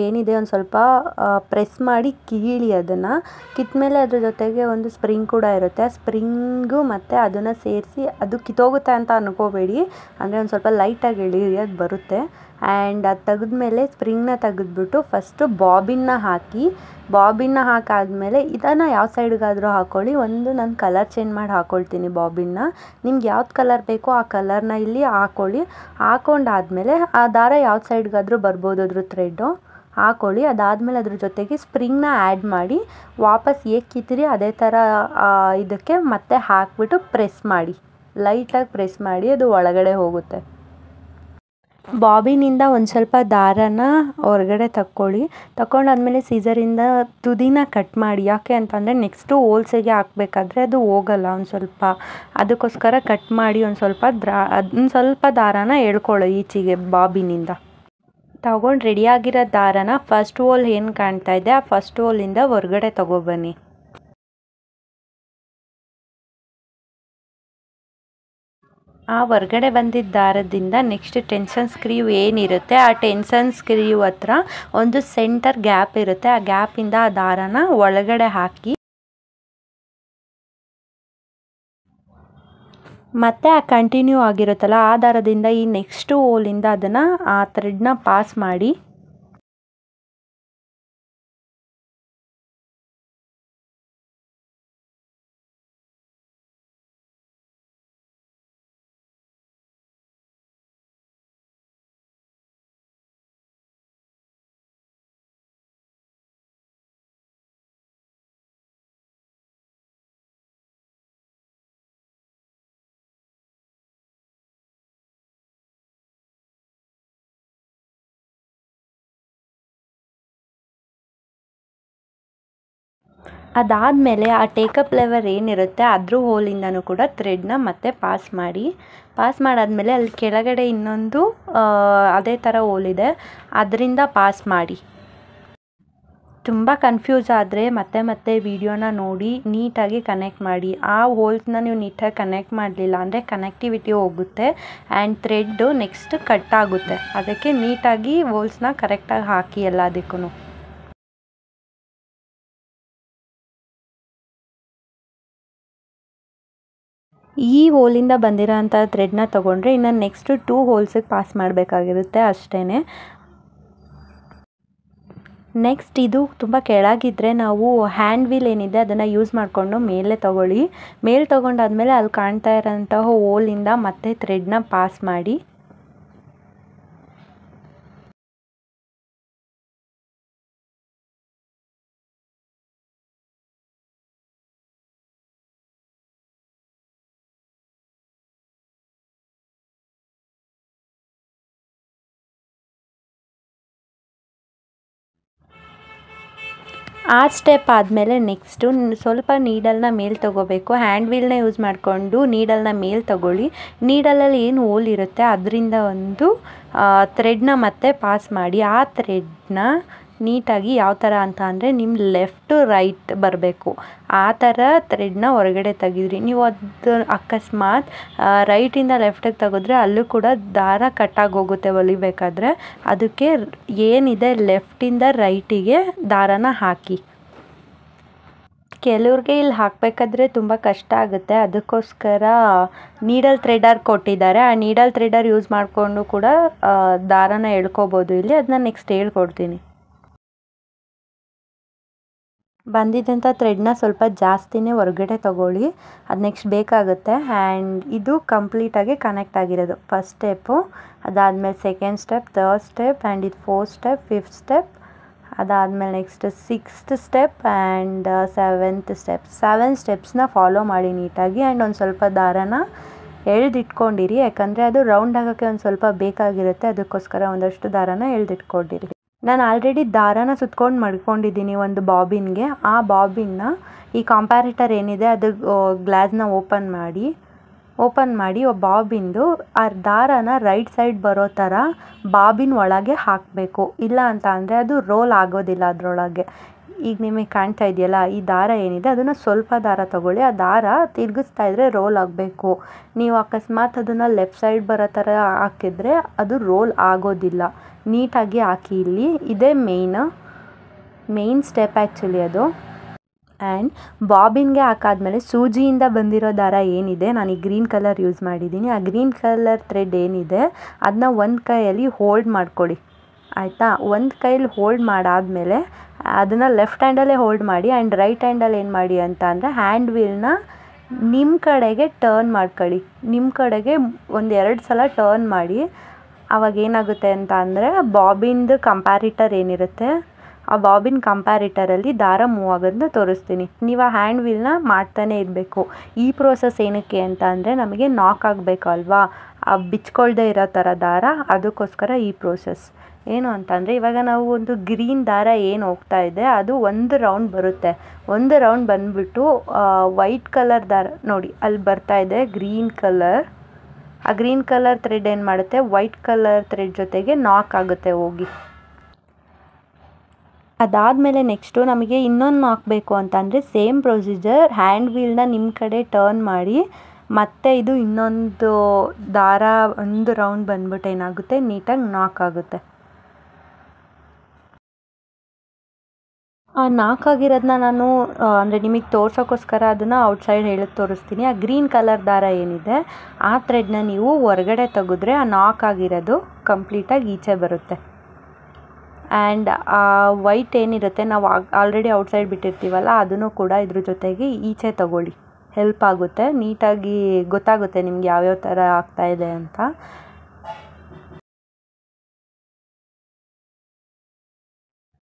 ಏನಿದೆ ಒಂದು ಸ್ವಲ್ಪ ಪ್ರೆಸ್ ಮಾಡಿ ಕೀಳಿ. ಅದನ್ನು ಕಿತ್ತಮೇಲೆ ಅದ್ರ ಜೊತೆಗೆ ಒಂದು ಸ್ಪ್ರಿಂಗ್ ಕೂಡ ಇರುತ್ತೆ. ಆ ಸ್ಪ್ರಿಂಗು ಮತ್ತು ಅದನ್ನು ಸೇರಿಸಿ ಅದು ಕಿತ್ತೋಗುತ್ತೆ ಅಂತ ಅನ್ಕೋಬೇಡಿ, ಅಂದರೆ ಒಂದು ಸ್ವಲ್ಪ ಲೈಟಾಗಿ ಎಳೀರಿ, ಅದು ಬರುತ್ತೆ. ಆ್ಯಂಡ್ ಅದು ತೆಗೆದ್ಮೇಲೆ ಸ್ಪ್ರಿಂಗ್ನ ತೆಗೆದ್ಬಿಟ್ಟು ಫಸ್ಟು ಬಾಬಿನ್ನ ಹಾಕಾದ್ಮೇಲೆ ಇದನ್ನು ಯಾವ ಸೈಡ್ಗಾದರೂ ಹಾಕ್ಕೊಳ್ಳಿ. ನಾನು ಕಲರ್ ಚೇಂಜ್ ಮಾಡಿ ಹಾಕ್ಕೊಳ್ತೀನಿ ಬಾಬಿನ್ನ. ನಿಮ್ಗೆ ಯಾವ್ದು ಕಲರ್ ಬೇಕೋ ಆ ಕಲರ್ನ ಇಲ್ಲಿ ಹಾಕ್ಕೊಳ್ಳಿ. ಹಾಕ್ಕೊಂಡಾದ್ಮೇಲೆ ಆ ದಾರ ಯಾವ ಸೈಡ್ಗಾದರೂ ಬರ್ಬೋದು ಅದ್ರ ಥ್ರೆಡ್ಡು, ಹಾಕ್ಕೊಳ್ಳಿ. ಅದಾದಮೇಲೆ ಅದ್ರ ಜೊತೆಗೆ ಸ್ಪ್ರಿಂಗ್ನ ಆ್ಯಡ್ ಮಾಡಿ ವಾಪಸ್ ಹೇಗೆ ಕಿತ್ತೀರಿ ಅದೇ ಥರ ಇದಕ್ಕೆ ಮತ್ತೆ ಹಾಕ್ಬಿಟ್ಟು ಪ್ರೆಸ್ ಮಾಡಿ, ಲೈಟಾಗಿ ಪ್ರೆಸ್ ಮಾಡಿ, ಅದು ಒಳಗಡೆ ಹೋಗುತ್ತೆ. ಬಾಬಿನಿಂದ ಒಂದು ಸ್ವಲ್ಪ ದಾರನ ಹೊರಗಡೆ ತಗೊಂಡಾದ್ಮೇಲೆ ಸೀಸರಿಂದ ತುದಿನ ಕಟ್ ಮಾಡಿ. ಯಾಕೆ ಅಂತಂದರೆ ನೆಕ್ಸ್ಟು ಹೋಲ್ಸಿಗೆ ಹಾಕಬೇಕಾದ್ರೆ ಅದು ಹೋಗಲ್ಲ ಒಂದು ಸ್ವಲ್ಪ, ಅದಕ್ಕೋಸ್ಕರ ಕಟ್ ಮಾಡಿ ಒಂದು ಸ್ವಲ್ಪ ದಾರನ ಎಳ್ಕೊಳ್ಳೋ ಈಚೆಗೆ ಬಾಬಿನಿಂದ. ತಗೊಂಡು ರೆಡಿಯಾಗಿರೋ ದಾರನ ಫಸ್ಟ್ ಹೋಲ್ ಏನು ಕಾಣ್ತಾ ಇದೆ ಆ ಫಸ್ಟ್ ಹೋಲಿಂದ ಹೊರಗಡೆ ತಗೊಬನ್ನಿ. ಆ ಹೊರಗಡೆ ಬಂದಿದ್ದ ದಾರದಿಂದ ನೆಕ್ಸ್ಟ್ ಟೆನ್ಷನ್ ಸ್ಕ್ರೀವ್ ಏನಿರುತ್ತೆ ಆ ಟೆನ್ಷನ್ ಸ್ಕ್ರೀವ್ ಹತ್ರ ಒಂದು ಸೆಂಟರ್ ಗ್ಯಾಪ್ ಇರುತ್ತೆ. ಆ ಗ್ಯಾಪಿಂದ ಆ ದಾರನ ಒಳಗಡೆ ಹಾಕಿ ಮತ್ತೆ ಆ ಕಂಟಿನ್ಯೂ ಆಗಿರುತ್ತಲ್ಲ ಆ ದಾರದಿಂದ ಈ ನೆಕ್ಸ್ಟ್ ಹೋಲಿಂದ ಅದನ್ನು ಆ ಥ್ರೆಡ್ನ ಪಾಸ್ ಮಾಡಿ ಅದಾದಮೇಲೆ ಆ ಟೇಕಪ್ ಲೆವರ್ ಏನಿರುತ್ತೆ ಅದ್ರ ಹೋಲಿಂದನೂ ಕೂಡ ಥ್ರೆಡ್ನ ಮತ್ತೆ ಪಾಸ್ ಮಾಡಾದಮೇಲೆ ಅಲ್ಲಿ ಕೆಳಗಡೆ ಇನ್ನೊಂದು ಅದೇ ಥರ ಹೋಲಿದೆ, ಅದರಿಂದ ಪಾಸ್ ಮಾಡಿ. ತುಂಬ ಕನ್ಫ್ಯೂಸ್ ಆದರೆ ಮತ್ತೆ ವಿಡಿಯೋನ ನೋಡಿ ನೀಟಾಗಿ ಕನೆಕ್ಟ್ ಮಾಡಿ. ಆ ಹೋಲ್ಸ್ನ ನೀವು ನೀಟಾಗಿ ಕನೆಕ್ಟ್ ಮಾಡಲಿಲ್ಲ ಅಂದರೆ ಕನೆಕ್ಟಿವಿಟಿ ಹೋಗುತ್ತೆ ಆ್ಯಂಡ್ ಥ್ರೆಡ್ಡು ನೆಕ್ಸ್ಟ್ ಕಟ್ ಆಗುತ್ತೆ. ಅದಕ್ಕೆ ನೀಟಾಗಿ ಹೋಲ್ಸ್ನ ಕರೆಕ್ಟಾಗಿ ಹಾಕಿ ಎಲ್ಲದಕ್ಕೂ. ಈ ಹೋಲಿಂದ ಬಂದಿರೋಂಥ ಥ್ರೆಡ್ನ ತೊಗೊಂಡ್ರೆ ಇನ್ನು ನೆಕ್ಸ್ಟು 2 ಹೋಲ್ಸಿಗೆ ಪಾಸ್ ಮಾಡಬೇಕಾಗಿರುತ್ತೆ ಅಷ್ಟೇ. ನೆಕ್ಸ್ಟ್ ಇದು ತುಂಬ ಕೆಳಗಿದ್ರೆ ನಾವು ಹ್ಯಾಂಡ್ ವೀಲ್ ಏನಿದೆ ಅದನ್ನು ಯೂಸ್ ಮಾಡಿಕೊಂಡು ಮೇಲೆ ತೊಗೊಂಡಾದ್ಮೇಲೆ ಅಲ್ಲಿ ಕಾಣ್ತಾ ಇರೋಂತಹ ಹೋಲಿಂದ ಮತ್ತೆ ಥ್ರೆಡ್ನ ಪಾಸ್ ಮಾಡಿ ಆ ಸ್ಟೆಪ್ ಆದಮೇಲೆ ನೆಕ್ಸ್ಟು ಸ್ವಲ್ಪ ನೀಡಲ್ನ ಮೇಲೆ ತೊಗೋಬೇಕು. ಹ್ಯಾಂಡ್ ವೀಲ್ನ ಯೂಸ್ ಮಾಡಿಕೊಂಡು ನೀಡಲ್ನ ಮೇಲೆ ತೊಗೊಳ್ಳಿ. ನೀಡಲಲ್ಲಿ ಏನು ಹೋಲ್ ಇರುತ್ತೆ ಅದರಿಂದ ಒಂದು ಥ್ರೆಡ್ನ ಮತ್ತೆ ಪಾಸ್ ಮಾಡಿ. ಆ ಥ್ರೆಡ್ನ ನೀಟಾಗಿ ಯಾವ ಥರ ಅಂತ ಅಂದರೆ ನಿಮ್ಮ ಲೆಫ್ಟು ರೈಟ್ ಬರಬೇಕು ಆ ಥರ ಥ್ರೆಡ್ನ ಹೊರಗಡೆ ತೆಗೀರಿ. ನೀವು ಅದು ಅಕಸ್ಮಾತ್ ರೈಟಿಂದ ಲೆಫ್ಟಿಗೆ ತೆಗೆದ್ರೆ ಅಲ್ಲೂ ಕೂಡ ದಾರ ಕಟ್ಟಾಗಿ ಹೋಗುತ್ತೆ ಹೊಲಿಬೇಕಾದ್ರೆ. ಅದಕ್ಕೆ ಏನಿದೆ ಲೆಫ್ಟಿಂದ ರೈಟಿಗೆ ದಾರನ ಹಾಕಿ. ಕೆಲವ್ರಿಗೆ ಇಲ್ಲಿ ಹಾಕಬೇಕಾದ್ರೆ ತುಂಬ ಕಷ್ಟ ಆಗುತ್ತೆ, ಅದಕ್ಕೋಸ್ಕರ ನೀಡಲ್ ಥ್ರೆಡರ್ ಕೊಟ್ಟಿದ್ದಾರೆ. ಆ ನೀಡಲ್ ಥ್ರೆಡರ್ ಯೂಸ್ ಮಾಡಿಕೊಂಡು ಕೂಡ ದಾರನ ಎಳ್ಕೊಬೋದು ಇಲ್ಲಿ. ಅದನ್ನ ನೆಕ್ಸ್ಟ್ ಹೇಳ್ಕೊಡ್ತೀನಿ. ಬಂದಿದ್ದಂಥ ಥ್ರೆಡ್ನ ಸ್ವಲ್ಪ ಜಾಸ್ತಿನೇ ಹೊರಗಡೆ ತೊಗೊಳ್ಳಿ, ಅದು ನೆಕ್ಸ್ಟ್ ಬೇಕಾಗುತ್ತೆ. ಆ್ಯಂಡ್ ಇದು ಕಂಪ್ಲೀಟಾಗಿ ಕನೆಕ್ಟ್ ಆಗಿರೋದು ಫಸ್ಟ್ ಸ್ಟೆಪ್ಪು. ಅದಾದಮೇಲೆ second step, third step and ಇದು ಫೋರ್ತ್ ಸ್ಟೆಪ್, ಫಿಫ್ತ್ ಸ್ಟೆಪ್, ಅದಾದಮೇಲೆ next sixth step and seventh step. 7 ಸ್ಟೆಪ್ಸ್ನ ಫಾಲೋ ಮಾಡಿ ನೀಟಾಗಿ. ಆ್ಯಂಡ್ ಒಂದು ಸ್ವಲ್ಪ ದಾರನ ಎಳೆದಿಟ್ಕೊಂಡಿರಿ, ಯಾಕಂದರೆ ಅದು ರೌಂಡ್ ಆಗೋಕ್ಕೆ ಒಂದು ಸ್ವಲ್ಪ ಬೇಕಾಗಿರುತ್ತೆ, ಅದಕ್ಕೋಸ್ಕರ ಒಂದಷ್ಟು ದಾರನ ಎಳೆದಿಟ್ಕೊಂಡಿರಿ. ನಾನು ಆಲ್ರೆಡಿ ದಾರನ ಸುತ್ಕೊಂಡು ಮಡ್ಕೊಂಡಿದ್ದೀನಿ ಒಂದು ಬಾಬಿನ್ಗೆ. ಆ ಬಾಬಿನ್ನ ಈ ಕಂಪ್ಯಾರಿಟರ್ ಏನಿದೆ ಅದು ಗ್ಲಾಸ್ನ ಓಪನ್ ಮಾಡಿ ಬಾಬಿಂದು ಆ ದಾರನ ರೈಟ್ ಸೈಡ್ ಬರೋ ಥರ ಬಾಬಿನ್ ಒಳಗೆ ಹಾಕಬೇಕು. ಇಲ್ಲ ಅಂತ ಅಂದರೆ ಅದು ರೋಲ್ ಆಗೋದಿಲ್ಲ ಅದರೊಳಗೆ. ಈಗ ನಿಮಗೆ ಕಾಣ್ತಾ ಇದೆಯಲ್ಲ, ಈ ದಾರ ಏನಿದೆ ಅದನ್ನು ಸ್ವಲ್ಪ ದಾರ ತೊಗೊಳ್ಳಿ. ಆ ದಾರ ತಿರುಗಿಸ್ತಾ ಇದ್ದರೆ ರೋಲ್ ಆಗಬೇಕು. ನೀವು ಅಕಸ್ಮಾತ್ ಅದನ್ನು ಲೆಫ್ಟ್ ಸೈಡ್ ಬರೋ ಥರ ಹಾಕಿದರೆ ಅದು ರೋಲ್ ಆಗೋದಿಲ್ಲ. ನೀಟಾಗಿ ಹಾಕಿ. ಇಲ್ಲಿ ಇದೇ ಮೇಯ್ನ್ ಸ್ಟೆಪ್ ಆ್ಯಕ್ಚುಲಿ ಅದು. ಆ್ಯಂಡ್ ಬಾಬಿನ್ಗೆ ಹಾಕಾದ್ಮೇಲೆ ಸೂಜಿಯಿಂದ ಬಂದಿರೋ ದಾರ ಏನಿದೆ, ನಾನು ಈ ಗ್ರೀನ್ ಕಲರ್ ಯೂಸ್ ಮಾಡಿದ್ದೀನಿ. ಆ ಗ್ರೀನ್ ಕಲರ್ ಥ್ರೆಡ್ ಏನಿದೆ ಅದನ್ನ ಒಂದು ಕೈಯಲ್ಲಿ ಹೋಲ್ಡ್ ಮಾಡ್ಕೊಳ್ಳಿ, ಆಯಿತಾ. ಒಂದು ಕೈಯಲ್ಲಿ ಹೋಲ್ಡ್ ಮಾಡಾದಮೇಲೆ ಅದನ್ನು ಲೆಫ್ಟ್ ಹ್ಯಾಂಡಲ್ಲೇ ಹೋಲ್ಡ್ ಮಾಡಿ. ಆ್ಯಂಡ್ ರೈಟ್ ಹ್ಯಾಂಡಲ್ಲಿ ಏನು ಮಾಡಿ ಅಂತ ಅಂದರೆ ಹ್ಯಾಂಡ್ ವೀಲ್ನ ನಿಮ್ಮ ಕಡೆಗೆ ಟರ್ನ್ ಮಾಡ್ಕೊಳ್ಳಿ. ನಿಮ್ಮ ಕಡೆಗೆ 1-2 ಸಲ ಟರ್ನ್ ಮಾಡಿ. ಆವಾಗ ಏನಾಗುತ್ತೆ ಅಂತ ಅಂದರೆ ಬಾಬಿನ್ದು ಕಂಪ್ಯಾರಿಟರ್ ಏನಿರುತ್ತೆ ಆ ಬಾಬಿನ್ ಕಂಪ್ಯಾರಿಟರಲ್ಲಿ ದಾರ ಮೂವ್ ಆಗೋದನ್ನ ತೋರಿಸ್ತೀನಿ. ನೀವು ಆ ಹ್ಯಾಂಡ್ ವೀಲ್ನ ಮಾಡ್ತಾನೆ ಇರಬೇಕು. ಈ ಪ್ರೋಸೆಸ್ ಏನಕ್ಕೆ ಅಂತ ಅಂದರೆ ನಮಗೆ ನಾಕ್ ಆಗಬೇಕು ಅಲ್ವಾ, ಬಿಚ್ಕೊಳ್ದೇ ಇರೋ ಥರ ದಾರ, ಅದಕ್ಕೋಸ್ಕರ ಈ ಪ್ರೋಸೆಸ್. ಏನು ಅಂತಂದರೆ ಇವಾಗ ನಾವು ಒಂದು ಗ್ರೀನ್ ದಾರ ಏನು ಹೋಗ್ತಾ ಇದೆ ಅದು ಒಂದು ರೌಂಡ್ ಬರುತ್ತೆ. ಒಂದು ರೌಂಡ್ ಬಂದುಬಿಟ್ಟು ವೈಟ್ ಕಲರ್ ದಾರ ನೋಡಿ ಅಲ್ಲಿ ಬರ್ತಾ ಇದೆ ಗ್ರೀನ್ ಕಲರ್. ಆ ಗ್ರೀನ್ ಕಲರ್ ಥ್ರೆಡ್ ಏನು ಮಾಡುತ್ತೆ, ವೈಟ್ ಕಲರ್ ಥ್ರೆಡ್ ಜೊತೆಗೆ ನಾಕ್ ಆಗುತ್ತೆ ಹೋಗಿ. ಅದಾದಮೇಲೆ ನೆಕ್ಸ್ಟು ನಮಗೆ ಇನ್ನೊಂದು ನಾಕ್ ಬೇಕು ಅಂತಂದರೆ ಸೇಮ್ ಪ್ರೊಸೀಜರ್. ಹ್ಯಾಂಡ್ ವೀಲ್ನ ನಿಮ್ಮ ಕಡೆ ಟರ್ನ್ ಮಾಡಿ ಮತ್ತೆ ಇದು ಇನ್ನೊಂದು ದಾರ ಒಂದು ರೌಂಡ್ ಬಂದ್ಬಿಟ್ಟು ಏನಾಗುತ್ತೆ ನೀಟಾಗಿ ನಾಕ್ ಆಗುತ್ತೆ. ಆ ನಾಕ್ ಆಗಿರೋದನ್ನ ನಾನು ಅಂದರೆ ನಿಮಗೆ ತೋರ್ಸೋಕ್ಕೋಸ್ಕರ ಅದನ್ನು ಔಟ್ಸೈಡ್ ಹೇಳಕ್ಕೆ ತೋರಿಸ್ತೀನಿ. ಆ ಗ್ರೀನ್ ಕಲರ್ ದಾರ ಏನಿದೆ ಆ ಥ್ರೆಡ್ನ ನೀವು ಹೊರಗಡೆ ತೆಗೆದ್ರೆ ಆ ನಾಕ್ ಆಗಿರೋದು ಕಂಪ್ಲೀಟಾಗಿ ಈಚೆ ಬರುತ್ತೆ. ಆ್ಯಂಡ್ ಆ ವೈಟ್ ಏನಿರುತ್ತೆ ನಾವು ಆಲ್ರೆಡಿ ಔಟ್ಸೈಡ್ ಬಿಟ್ಟಿರ್ತೀವಲ್ಲ ಅದನ್ನು ಕೂಡ ಇದ್ರ ಜೊತೆಗೆ ಈಚೆ ತಗೊಳ್ಳಿ, ಹೆಲ್ಪ್ ಆಗುತ್ತೆ. ನೀಟಾಗಿ ಗೊತ್ತಾಗುತ್ತೆ ನಿಮ್ಗೆ ಯಾವ್ಯಾವ ಥರ ಆಗ್ತಾಯಿದೆ ಅಂತ.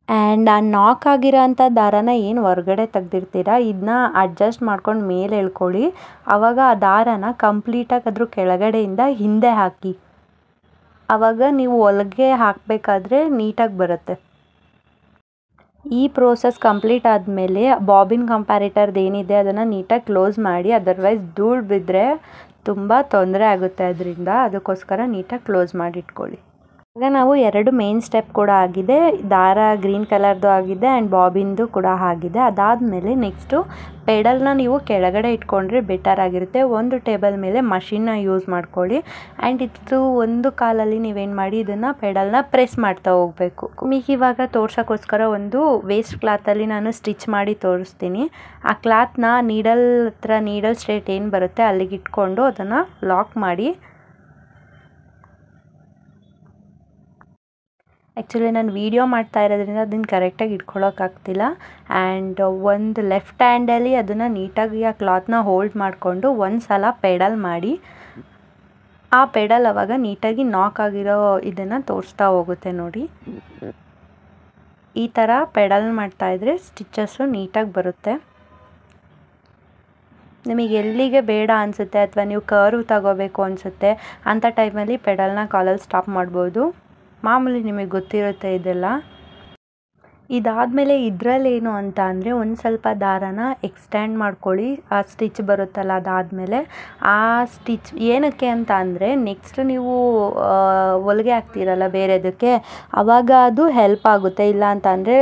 ಆ್ಯಂಡ್ ಆ ನಾಕ್ ಆಗಿರೋ ಅಂಥ ದಾರನ ಏನು ಹೊರಗಡೆ ತೆಗ್ದಿರ್ತೀರ ಇದನ್ನ ಅಡ್ಜಸ್ಟ್ ಮಾಡ್ಕೊಂಡು ಮೇಲೆ ಎಳ್ಕೊಳ್ಳಿ. ಆವಾಗ ಆ ದಾರನ ಕಂಪ್ಲೀಟಾಗಿ ಅದ್ರ ಕೆಳಗಡೆಯಿಂದ ಹಿಂದೆ ಹಾಕಿ. ಆವಾಗ ನೀವು ಒಳಗೆ ಹಾಕಬೇಕಾದ್ರೆ ನೀಟಾಗಿ ಬರುತ್ತೆ. ಈ ಪ್ರೋಸೆಸ್ ಕಂಪ್ಲೀಟ್ ಆದಮೇಲೆ ಬಾಬಿನ್ ಕಂಪ್ಯಾರಿಟರ್ದು ಏನಿದೆ ಅದನ್ನು ನೀಟಾಗಿ ಕ್ಲೋಸ್ ಮಾಡಿ. ಅದರ್ವೈಸ್ ಧೂಳು ಬಿದ್ದರೆ ತುಂಬ ತೊಂದರೆ ಆಗುತ್ತೆ ಅದರಿಂದ, ಅದಕ್ಕೋಸ್ಕರ ನೀಟಾಗಿ ಕ್ಲೋಸ್ ಮಾಡಿ ಇಟ್ಕೊಳ್ಳಿ. ಈಗ ನಾವು 2 ಮೇನ್ ಸ್ಟೆಪ್ ಕೂಡ ಆಗಿದೆ. ದಾರ ಗ್ರೀನ್ ಕಲರ್ದು ಆಗಿದೆ ಆ್ಯಂಡ್ ಬಾಬಿನ್ದು ಕೂಡ ಆಗಿದೆ. ಅದಾದಮೇಲೆ ನೆಕ್ಸ್ಟು ಪೆಡಲ್ನ ನೀವು ಕೆಳಗಡೆ ಇಟ್ಕೊಂಡ್ರೆ ಬೆಟರ್ ಆಗಿರುತ್ತೆ. ಒಂದು ಟೇಬಲ್ ಮೇಲೆ ಮಷಿನ್ನ ಯೂಸ್ ಮಾಡ್ಕೊಳ್ಳಿ. ಆ್ಯಂಡ್ ಇದು ಒಂದು ಕಾಲಲ್ಲಿ ನೀವೇನು ಮಾಡಿ ಇದನ್ನು ಪೆಡಲ್ನ ಪ್ರೆಸ್ ಮಾಡ್ತಾ ಹೋಗಬೇಕು. ನಿಮಗೆ ಇವಾಗ ತೋರ್ಸೋಕ್ಕೋಸ್ಕರ ಒಂದು ವೇಸ್ಟ್ ಕ್ಲಾತಲ್ಲಿ ನಾನು ಸ್ಟಿಚ್ ಮಾಡಿ ತೋರಿಸ್ತೀನಿ. ಆ ಕ್ಲಾತ್ನ ನೀಡಲ್ ಸ್ಟ್ರೇಟ್ ಏನು ಬರುತ್ತೆ ಅಲ್ಲಿಗೆ ಇಟ್ಕೊಂಡು ಅದನ್ನು ಲಾಕ್ ಮಾಡಿ. ಆ್ಯಕ್ಚುಲಿ ನಾನು ವೀಡಿಯೋ ಮಾಡ್ತಾ ಇರೋದ್ರಿಂದ ಅದನ್ನು ಕರೆಕ್ಟಾಗಿ ಇಟ್ಕೊಳ್ಳೋಕ್ಕಾಗ್ತಿಲ್ಲ. ಆ್ಯಂಡ್ ಒಂದು ಲೆಫ್ಟ್ ಹ್ಯಾಂಡಲ್ಲಿ ಅದನ್ನು ನೀಟಾಗಿ ಆ ಕ್ಲಾತ್ನ ಹೋಲ್ಡ್ ಮಾಡಿಕೊಂಡು ಒಂದು ಸಲ ಪೆಡಲ್ ಮಾಡಿ. ಆ ಪೆಡಲ್ ಆವಾಗ ನೀಟಾಗಿ ನಾಕ್ ಆಗಿರೋ ಇದನ್ನು ತೋರಿಸ್ತಾ ಹೋಗುತ್ತೆ ನೋಡಿ. ಈ ಥರ ಪೆಡಲ್ ಮಾಡ್ತಾಯಿದ್ರೆ ಸ್ಟಿಚಸ್ಸು ನೀಟಾಗಿ ಬರುತ್ತೆ. ನಿಮಗೆ ಎಲ್ಲಿಗೆ ಬೇಡ ಅನಿಸುತ್ತೆ ಅಥವಾ ನೀವು ಕರ್ವ್ ತಗೋಬೇಕು ಅನಿಸುತ್ತೆ ಅಂಥ ಟೈಮಲ್ಲಿ ಪೆಡಲ್ನ ಕಾಲಲ್ಲಿ ಸ್ಟಾಪ್ ಮಾಡ್ಬೋದು. ಮಾಮೂಲಿ ನಿಮಗೆ ಗೊತ್ತಿರುತ್ತೆ ಇದೆಲ್ಲ. ಇದಾದಮೇಲೆ ಇದರಲ್ಲೇನು ಅಂತ ಅಂದರೆ ಒಂದು ಸ್ವಲ್ಪ ದಾರನ ಎಕ್ಸ್ಟ್ಯಾಂಡ್ ಮಾಡ್ಕೊಳ್ಳಿ. ಆ ಸ್ಟಿಚ್ ಬರುತ್ತಲ್ಲ ಅದಾದಮೇಲೆ ಆ ಸ್ಟಿಚ್ ಏನಕ್ಕೆ ಅಂತ ಅಂದರೆ ನೆಕ್ಸ್ಟ್ ನೀವು ಹೊಲಿಗೆ ಹಾಕ್ತೀರಲ್ಲ ಬೇರೆದಕ್ಕೆ ಆವಾಗ ಅದು ಹೆಲ್ಪ್ ಆಗುತ್ತೆ. ಇಲ್ಲ ಅಂತ ಅಂದರೆ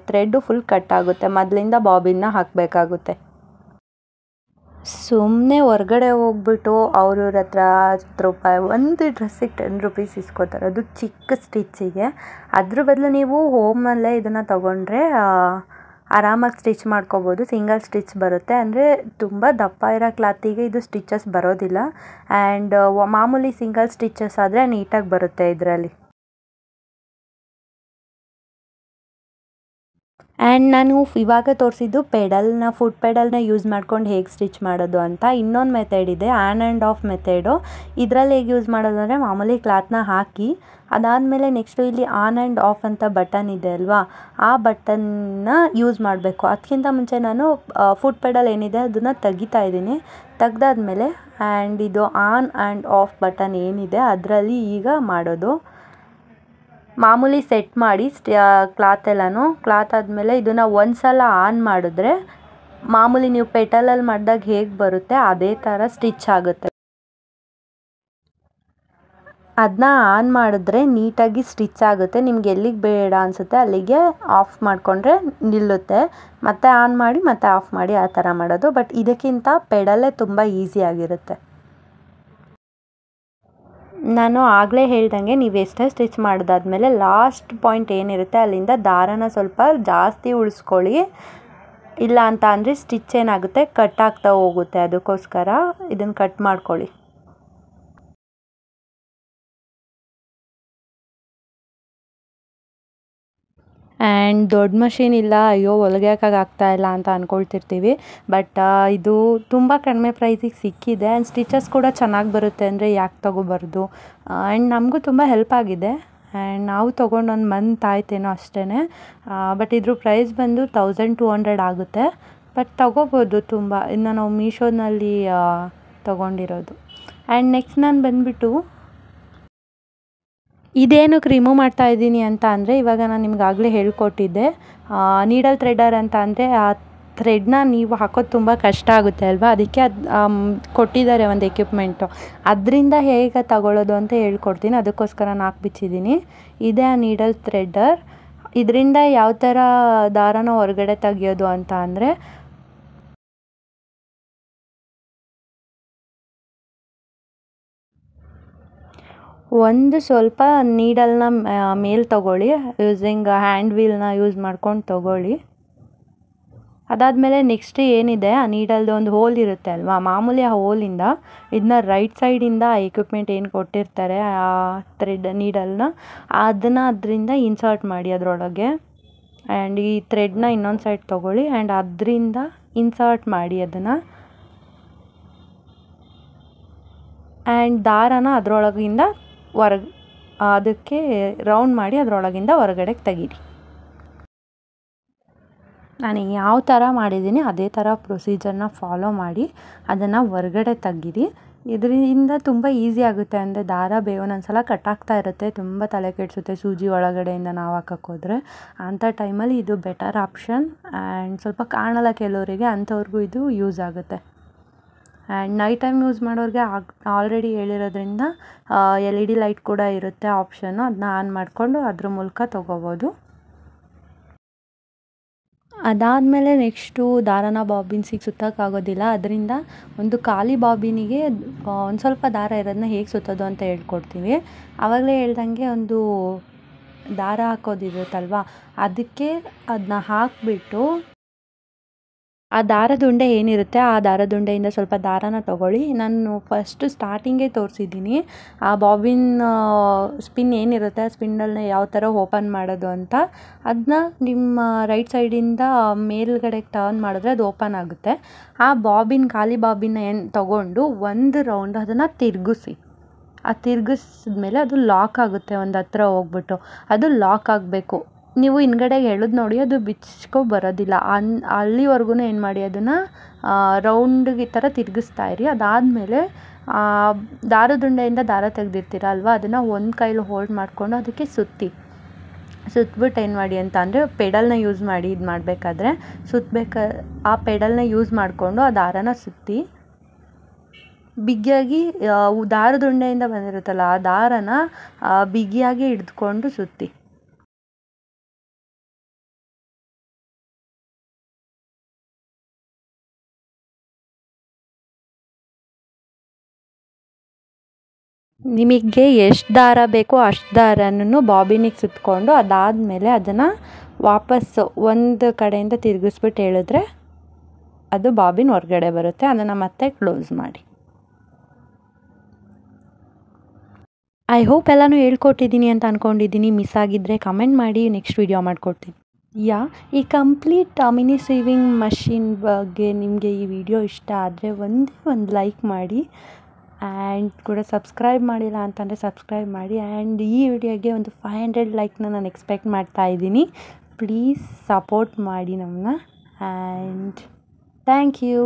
ಥ್ರೆಡ್ಡು ಫುಲ್ ಕಟ್ ಆಗುತ್ತೆ, ಮೊದಲಿಂದ ಬಾಬಿನ್ನ ಹಾಕಬೇಕಾಗುತ್ತೆ. ಸುಮ್ಮನೆ ಹೊರ್ಗಡೆ ಹೋಗ್ಬಿಟ್ಟು ಅವ್ರವ್ರ ಹತ್ರ 10 ರೂಪಾಯಿ ಒಂದು ಡ್ರೆಸ್ಸಿಗೆ 10 ರೂಪೀಸ್ ಇಸ್ಕೋತಾರೆ, ಅದು ಚಿಕ್ಕ ಸ್ಟಿಚ್ಚಿಗೆ. ಅದ್ರ ಬದಲು ನೀವು ಹೋಮಲ್ಲೇ ಇದನ್ನು ತೊಗೊಂಡ್ರೆ ಆರಾಮಾಗಿ ಸ್ಟಿಚ್ ಮಾಡ್ಕೋಬೋದು. ಸಿಂಗಲ್ ಸ್ಟಿಚ್ ಬರುತ್ತೆ, ಅಂದರೆ ತುಂಬ ದಪ್ಪ ಇರೋ ಕ್ಲಾತಿಗೆ ಇದು ಸ್ಟಿಚಸ್ ಬರೋದಿಲ್ಲ. ಆ್ಯಂಡ್ ಮಾಮೂಲಿ ಸಿಂಗಲ್ ಸ್ಟಿಚಸ್ ಆದರೆ ನೀಟಾಗಿ ಬರುತ್ತೆ ಇದರಲ್ಲಿ. ಆ್ಯಂಡ್ ನಾನು ಇವಾಗ ತೋರಿಸಿದ್ದು ಪೆಡಲ್ನ ಫುಟ್ ಪೆಡಲ್ನ ಯೂಸ್ ಮಾಡ್ಕೊಂಡು ಹೇಗೆ ಸ್ಟಿಚ್ ಮಾಡೋದು ಅಂತ. ಇನ್ನೊಂದು ಮೆಥಡ್ ಇದೆ, ಆನ್ ಆ್ಯಂಡ್ ಆಫ್ ಮೆಥಡು. ಇದರಲ್ಲಿ ಹೇಗೆ ಯೂಸ್ ಮಾಡೋದು ಅಂದರೆ ಮಾಮೂಲಿ ಕ್ಲಾತ್ನ ಹಾಕಿ ಅದಾದಮೇಲೆ ನೆಕ್ಸ್ಟು ಇಲ್ಲಿ ಆನ್ ಆ್ಯಂಡ್ ಆಫ್ ಅಂತ ಬಟನ್ ಇದೆ ಅಲ್ವಾ, ಆ ಬಟನ್ನ ಯೂಸ್ ಮಾಡಬೇಕು. ಅದಕ್ಕಿಂತ ಮುಂಚೆ ನಾನು ಫುಟ್ ಪೆಡಲ್ ಏನಿದೆ ಅದನ್ನು ತೆಗಿತಾ ಇದ್ದೀನಿ. ತೆಗ್ದಾದ್ಮೇಲೆ ಆ್ಯಂಡ್ ಇದು ಆನ್ ಆ್ಯಂಡ್ ಆಫ್ ಬಟನ್ ಏನಿದೆ ಅದರಲ್ಲಿ ಈಗ ಮಾಡೋದು. ಮಾಮೂಲಿ ಸೆಟ್ ಮಾಡಿ ಕ್ಲಾತ್ ಆದಮೇಲೆ ಇದನ್ನು ಒಂದು ಸಲ ಆನ್ ಮಾಡಿದ್ರೆ ಮಾಮೂಲಿ ನೀವು ಪೆಟಲಲ್ಲಿ ಮಾಡಿದಾಗ ಹೇಗೆ ಬರುತ್ತೆ ಅದೇ ಥರ ಸ್ಟಿಚ್ ಆಗುತ್ತೆ. ಅದನ್ನ ಆನ್ ಮಾಡಿದ್ರೆ ನೀಟಾಗಿ ಸ್ಟಿಚ್ ಆಗುತ್ತೆ. ನಿಮ್ಗೆ ಎಲ್ಲಿಗೆ ಬೇಡ ಅನಿಸುತ್ತೆ ಅಲ್ಲಿಗೆ ಆಫ್ ಮಾಡಿಕೊಂಡ್ರೆ ನಿಲ್ಲುತ್ತೆ. ಮತ್ತೆ ಆನ್ ಮಾಡಿ ಮತ್ತೆ ಆಫ್ ಮಾಡಿ ಆ ಥರ ಮಾಡೋದು. ಬಟ್ ಇದಕ್ಕಿಂತ ಪೆಡಲೇ ತುಂಬ ಈಸಿಯಾಗಿರುತ್ತೆ. ನಾನು ಆಗಲೇ ಹೇಳ್ದಂಗೆ ನೀವು ಎಷ್ಟೇ ಸ್ಟಿಚ್ ಮಾಡಿದಾದ್ಮೇಲೆ ಲಾಸ್ಟ್ ಪಾಯಿಂಟ್ ಏನಿರುತ್ತೆ ಅಲ್ಲಿಂದ ದಾರನ ಸ್ವಲ್ಪ ಜಾಸ್ತಿ ಉಳಿಸ್ಕೊಳ್ಳಿ. ಇಲ್ಲ ಅಂತ ಅಂದರೆ ಸ್ಟಿಚ್ ಏನಾಗುತ್ತೆ ಕಟ್ ಆಗ್ತಾ ಹೋಗುತ್ತೆ. ಅದಕ್ಕೋಸ್ಕರ ಇದನ್ನು ಕಟ್ ಮಾಡ್ಕೊಳ್ಳಿ. ಆ್ಯಂಡ್ ದೊಡ್ಡ ಮಷೀನ್ ಇಲ್ಲ, ಅಯ್ಯೋ ಹೊಲಿಗೆ ಆಗ್ತಾಯಿಲ್ಲ ಅಂತ ಅಂದ್ಕೊಳ್ತಿರ್ತೀವಿ. ಬಟ್ ಇದು ತುಂಬ ಕಡಿಮೆ ಪ್ರೈಸಿಗೆ ಸಿಕ್ಕಿದೆ. ಆ್ಯಂಡ್ ಸ್ಟಿಚಸ್ ಕೂಡ ಚೆನ್ನಾಗಿ ಬರುತ್ತೆ ಅಂದರೆ ಯಾಕೆ ತೊಗೋಬಾರ್ದು. ಆ್ಯಂಡ್ ನಮಗೂ ತುಂಬ ಹೆಲ್ಪ್ ಆಗಿದೆ. ಆ್ಯಂಡ್ ನಾವು ತೊಗೊಂಡು 1 ಮಂತ್ ಆಯ್ತೇನೋ ಅಷ್ಟೇ. ಬಟ್ ಇದ್ರ ಪ್ರೈಸ್ ಬಂದು 1200 ಆಗುತ್ತೆ. ಬಟ್ ತೊಗೋಬೋದು ತುಂಬ. ಇನ್ನು ನಾವು ಮೀಶೋನಲ್ಲಿ ತೊಗೊಂಡಿರೋದು. ಆ್ಯಂಡ್ ನೆಕ್ಸ್ಟ್ ನಾನು ಬಂದುಬಿಟ್ಟು ಇದೇನಕ್ಕೆ ರಿಮೂವ್ ಮಾಡ್ತಾ ಇದ್ದೀನಿ ಅಂತ ಅಂದರೆ, ಇವಾಗ ನಾನು ನಿಮ್ಗಾಗಲೇ ಹೇಳ್ಕೊಟ್ಟಿದ್ದೆ ನೀಡಲ್ ಥ್ರೆಡರ್ ಅಂತ. ಅಂದರೆ ಆ ಥ್ರೆಡ್ನ ನೀವು ಹಾಕೋದು ತುಂಬ ಕಷ್ಟ ಆಗುತ್ತೆ ಅಲ್ವಾ, ಅದಕ್ಕೆ ಅದು ಕೊಟ್ಟಿದ್ದಾರೆ ಒಂದು ಎಕ್ವಿಪ್ಮೆಂಟು. ಅದರಿಂದ ಹೇಗೆ ತಗೊಳ್ಳೋದು ಅಂತ ಹೇಳ್ಕೊಡ್ತೀನಿ. ಅದಕ್ಕೋಸ್ಕರ ನಾಲ್ಕು ಬಿಚ್ಚಿದ್ದೀನಿ. ಇದೇ ಆ ನೀಡಲ್ ಥ್ರೆಡರ್. ಇದರಿಂದ ಯಾವ ಥರ ದಾರನ ಹೊರಗಡೆ ತೆಗಿಯೋದು ಅಂತ ಅಂದರೆ, ಒಂದು ಸ್ವಲ್ಪ ನೀಡಲ್ನ ಮೇಲೆ ತೊಗೊಳ್ಳಿ. ಯೂಸಿಂಗ್ ಹ್ಯಾಂಡ್ ವೀಲ್ನ ಯೂಸ್ ಮಾಡ್ಕೊಂಡು ತೊಗೊಳ್ಳಿ. ಅದಾದಮೇಲೆ ನೆಕ್ಸ್ಟ್ ಏನಿದೆ ಆ ನೀಡಲ್ದು ಒಂದು ಹೋಲ್ ಇರುತ್ತೆ ಅಲ್ವಾ, ಮಾಮೂಲಿ ಆ ಹೋಲಿಂದ ಇದನ್ನ ರೈಟ್ ಸೈಡಿಂದ ಆ ಎಕ್ವಿಪ್ಮೆಂಟ್ ಏನು ಕೊಟ್ಟಿರ್ತಾರೆ ಆ ಥ್ರೆಡ್ ನೀಡಲ್ನ ಅದರಿಂದ ಇನ್ಸರ್ಟ್ ಮಾಡಿ ಅದರೊಳಗೆ. ಆ್ಯಂಡ್ ಈ ಥ್ರೆಡ್ನ ಇನ್ನೊಂದು ಸೈಡ್ ತೊಗೊಳ್ಳಿ ಆ್ಯಂಡ್ ಅದರಿಂದ ಇನ್ಸರ್ಟ್ ಮಾಡಿ ಅದನ್ನು. ಆ್ಯಂಡ್ ದಾರನ ಅದರೊಳಗಿಂದ ಅದಕ್ಕೆ ರೌಂಡ್ ಮಾಡಿ ಅದರೊಳಗಿಂದ ಹೊರಗಡೆಗೆ ತೆಗೀರಿ. ನಾನು ಯಾವ ಥರ ಮಾಡಿದ್ದೀನಿ ಅದೇ ಥರ ಪ್ರೊಸೀಜರ್ನ ಫಾಲೋ ಮಾಡಿ ಅದನ್ನು ಹೊರಗಡೆ ತೆಗೀರಿ. ಇದರಿಂದ ತುಂಬ ಈಸಿ ಆಗುತ್ತೆ. ಅಂದರೆ ದಾರ ಒಂದೊಂದ್ಸಲ ಕಟ್ಟಾಗ್ತಾ ಇರುತ್ತೆ, ತುಂಬ ತಲೆ ಕೆಡಿಸುತ್ತೆ ಸೂಜಿ ಒಳಗಡೆಯಿಂದ ನಾವು ಹಾಕೋಕ್ಕೋದ್ರೆ. ಅಂಥ ಟೈಮಲ್ಲಿ ಇದು ಬೆಟರ್ ಆಪ್ಷನ್. ಆ್ಯಂಡ್ ಸ್ವಲ್ಪ ಕಾಣಲ್ಲ ಕೆಲವರಿಗೆ, ಅಂಥವ್ರಿಗೂ ಇದು ಯೂಸ್ ಆಗುತ್ತೆ. ಆ್ಯಂಡ್ ನೈಟ್ ಟೈಮ್ ಯೂಸ್ ಮಾಡೋರಿಗೆ ಆಲ್ರೆಡಿ ಹೇಳಿರೋದ್ರಿಂದ LED ಲೈಟ್ ಕೂಡ ಇರುತ್ತೆ ಆಪ್ಷನ್ನು. ಅದನ್ನ ಆನ್ ಮಾಡಿಕೊಂಡು ಅದ್ರ ಮೂಲಕ ತೊಗೋಬೋದು. ಅದಾದಮೇಲೆ ನೆಕ್ಸ್ಟು ದಾರನ ಬಾಬಿನ್ಸಿಗೆ ಸುತ್ತೋಕ್ಕಾಗೋದಿಲ್ಲ. ಅದರಿಂದ ಒಂದು ಖಾಲಿ ಬಾಬಿನಿಗೆ ಒಂದು ಸ್ವಲ್ಪ ದಾರ ಇರೋದನ್ನ ಹೇಗೆ ಸುತ್ತೋದು ಅಂತ ಹೇಳ್ಕೊಡ್ತೀವಿ. ಆವಾಗಲೇ ಹೇಳ್ದಂಗೆ ಒಂದು ದಾರ ಹಾಕೋದಿರುತ್ತಲ್ವ, ಅದಕ್ಕೆ ಅದನ್ನ ಹಾಕಿಬಿಟ್ಟು ಆ ದಾರದುಂಡೆ ಏನಿರುತ್ತೆ ಆ ದಾರದುಂಡೆಯಿಂದ ಸ್ವಲ್ಪ ದಾರನ ತೊಗೊಳ್ಳಿ. ನಾನು ಫಸ್ಟು ಸ್ಟಾರ್ಟಿಂಗೇ ತೋರಿಸಿದ್ದೀನಿ ಆ ಬಾಬಿನ್ ಸ್ಪಿನ್ ಏನಿರುತ್ತೆ ಆ ಸ್ಪಿನ್ನಲ್ನ ಯಾವ ಥರ ಓಪನ್ ಮಾಡೋದು ಅಂತ. ಅದನ್ನ ನಿಮ್ಮ ರೈಟ್ ಸೈಡಿಂದ ಮೇಲ್ಗಡೆಗೆ ಟರ್ನ್ ಮಾಡಿದ್ರೆ ಅದು ಓಪನ್ ಆಗುತ್ತೆ. ಆ ಖಾಲಿ ಬಾಬಿನ ಏನು ತೊಗೊಂಡು ಒಂದು ರೌಂಡ್ ಅದನ್ನು ತಿರುಗಿಸಿ. ಆ ತಿರುಗಿಸಿದ್ಮೇಲೆ ಅದು ಲಾಕ್ ಆಗುತ್ತೆ. ಒಂದು ಹತ್ರ ಹೋಗ್ಬಿಟ್ಟು ಅದು ಲಾಕ್ ಆಗಬೇಕು. ನೀವು ಹಿಂದ್ಗಡೆಗೆ ಎಳೆದು ನೋಡಿ ಅದು ಬಿಚ್ಕೊ ಬರೋದಿಲ್ಲ. ಅಲ್ಲಿವರೆಗೂ ಏನು ಮಾಡಿ ಅದನ್ನು ರೌಂಡಿಗೆ ಈ ಥರ ತಿರುಗಿಸ್ತಾ ಇರಿ. ಅದಾದಮೇಲೆ ದಾರದುಂಡೆಯಿಂದ ದಾರ ತೆಗೆದಿರ್ತೀರ ಅಲ್ವಾ, ಅದನ್ನು ಒಂದು ಕೈಲಿ ಹೋಲ್ಡ್ ಮಾಡಿಕೊಂಡು ಅದಕ್ಕೆ ಸುತ್ತಬಿಟ್ಟು ಏನು ಮಾಡಿ ಅಂತ ಅಂದರೆ ಪೆಡಲ್ನ ಯೂಸ್ ಮಾಡಿ ಇದು ಮಾಡಬೇಕಾದ್ರೆ ಆ ಪೆಡಲ್ನ ಯೂಸ್ ಮಾಡಿಕೊಂಡು ಆ ದಾರನ ಸುತ್ತಿ ಬಿಗಿಯಾಗಿ ದಾರದುಂಡೆಯಿಂದ ಬಂದಿರುತ್ತಲ್ಲ ಆ ದಾರನ ಬಿಗಿಯಾಗಿ ಹಿಡಿದುಕೊಂಡು ಸುತ್ತಿ. ನಿಮಗೆ ಎಷ್ಟು ದಾರ ಬೇಕೋ ಅಷ್ಟು ದಾರನೂ ಬಾಬಿನಿಗೆ ಸುತ್ತಕೊಂಡು ಅದಾದಮೇಲೆ ಅದನ್ನು ವಾಪಸ್ಸು ಒಂದು ಕಡೆಯಿಂದ ತಿರುಗಿಸ್ಬಿಟ್ಟು ಎಳೆದ್ರೆ ಅದು ಬಾಬಿನ್ ಹೊರಗಡೆ ಬರುತ್ತೆ. ಅದನ್ನು ಮತ್ತೆ ಕ್ಲೋಸ್ ಮಾಡಿ. ಐ ಹೋಪ್ ಎಲ್ಲನೂ ಹೇಳ್ಕೊಟ್ಟಿದ್ದೀನಿ ಅಂತ ಅಂದ್ಕೊಂಡಿದ್ದೀನಿ. ಮಿಸ್ ಆಗಿದ್ದರೆ ಕಮೆಂಟ್ ಮಾಡಿ, ನೆಕ್ಸ್ಟ್ ವೀಡಿಯೋ ಮಾಡಿಕೊಡ್ತೀನಿ. ಯಾ ಈ ಕಂಪ್ಲೀಟ್ ಮಿನಿ ಸೀವಿಂಗ್ ಮಷಿನ್ ಬಗ್ಗೆ ನಿಮಗೆ ಈ ವಿಡಿಯೋ ಇಷ್ಟ ಆದರೆ ಒಂದೇ ಒಂದು ಲೈಕ್ ಮಾಡಿ ಆ್ಯಂಡ್ ಕೂಡ ಸಬ್ಸ್ಕ್ರೈಬ್ ಮಾಡಿಲ್ಲ ಅಂತಂದರೆ ಸಬ್ಸ್ಕ್ರೈಬ್ ಮಾಡಿ ಆ್ಯಂಡ್ ಈ ವಿಡಿಯೋಗೆ ಒಂದು 500 ಲೈಕ್ನ ನಾನು ಎಕ್ಸ್ಪೆಕ್ಟ್ ಮಾಡ್ತಾ ಇದ್ದೀನಿ. ಪ್ಲೀಸ್ ಸಪೋರ್ಟ್ ಮಾಡಿ ನಮ್ಮನ್ನ ಆ್ಯಂಡ್ ಥ್ಯಾಂಕ್ ಯು.